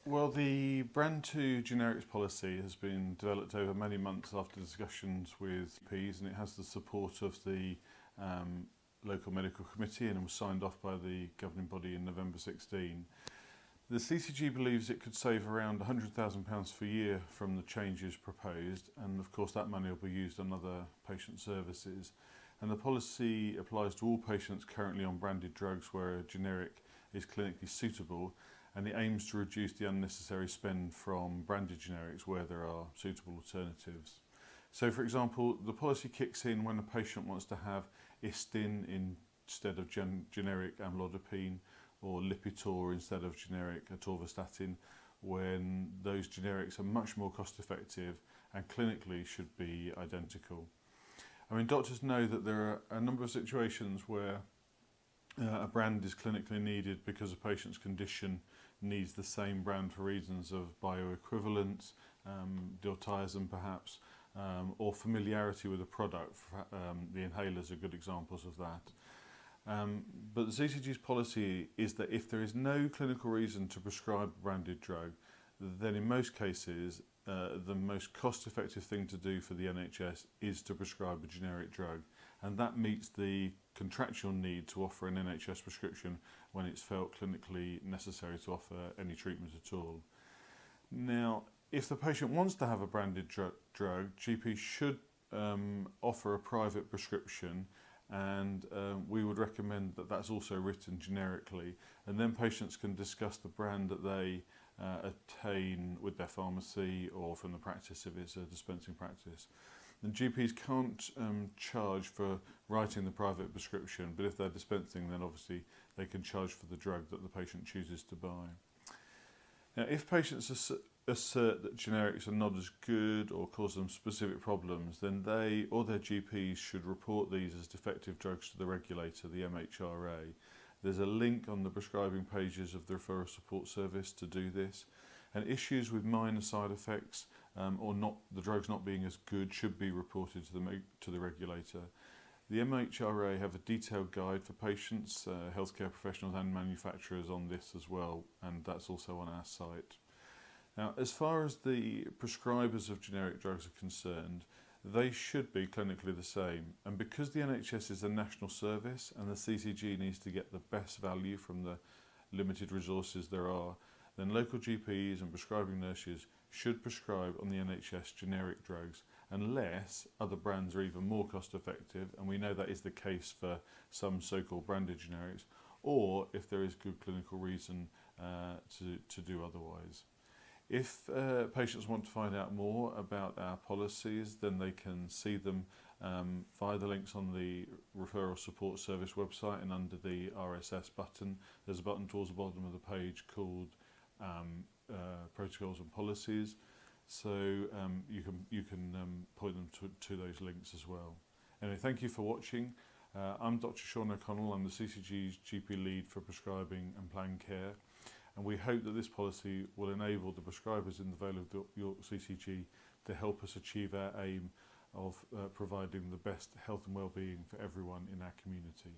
Well, the brand to generics policy has been developed over many months after discussions with GPs, and it has the support of the local medical committee and was signed off by the governing body in November 16. The CCG believes it could save around £100,000 per year from the changes proposed, and of course that money will be used on other patient services. And the policy applies to all patients currently on branded drugs where a generic is clinically suitable, and it aims to reduce the unnecessary spend from branded generics where there are suitable alternatives. So for example, the policy kicks in when a patient wants to have Istin instead of generic amlodipine, or Lipitor instead of generic atorvastatin, when those generics are much more cost effective and clinically should be identical. I mean, doctors know that there are a number of situations where a brand is clinically needed because a patient's condition needs the same brand for reasons of bioequivalence, diltiazem perhaps, or familiarity with a product. The inhalers are good examples of that. But the CCG's policy is that if there is no clinical reason to prescribe a branded drug, then in most cases the most cost-effective thing to do for the NHS is to prescribe a generic drug, and that meets the contractual need to offer an NHS prescription when it's felt clinically necessary to offer any treatment at all. Now, if the patient wants to have a branded drug, GP should offer a private prescription, and we would recommend that that's also written generically, and then patients can discuss the brand that they attain with their pharmacy or from the practice if it's a dispensing practice. And GPs can't charge for writing the private prescription, but if they're dispensing, then obviously they can charge for the drug that the patient chooses to buy. Now, if patients assert that generics are not as good or cause them specific problems, then they or their GPs should report these as defective drugs to the regulator, the MHRA. There's a link on the prescribing pages of the Referral Support Service to do this. And issues with minor side effects or the drugs not being as good should be reported to the regulator. The MHRA have a detailed guide for patients, healthcare professionals and manufacturers on this as well, and that's also on our site. Now, as far as the prescribers of generic drugs are concerned, they should be clinically the same, and because the NHS is a national service and the CCG needs to get the best value from the limited resources there are, then local GPs and prescribing nurses should prescribe on the NHS generic drugs unless other brands are even more cost effective, and we know that is the case for some so-called branded generics, or if there is good clinical reason to do otherwise. If patients want to find out more about our policies, then they can see them via the links on the Referral Support Service website, and under the RSS button there's a button towards the bottom of the page called Protocols and Policies, so you can point them to those links as well. Anyway, thank you for watching. I'm Dr. Sean O'Connell. I'm the CCG's GP lead for prescribing and planned care, and we hope that this policy will enable the prescribers in the Vale of York CCG to help us achieve our aim of providing the best health and well-being for everyone in our community.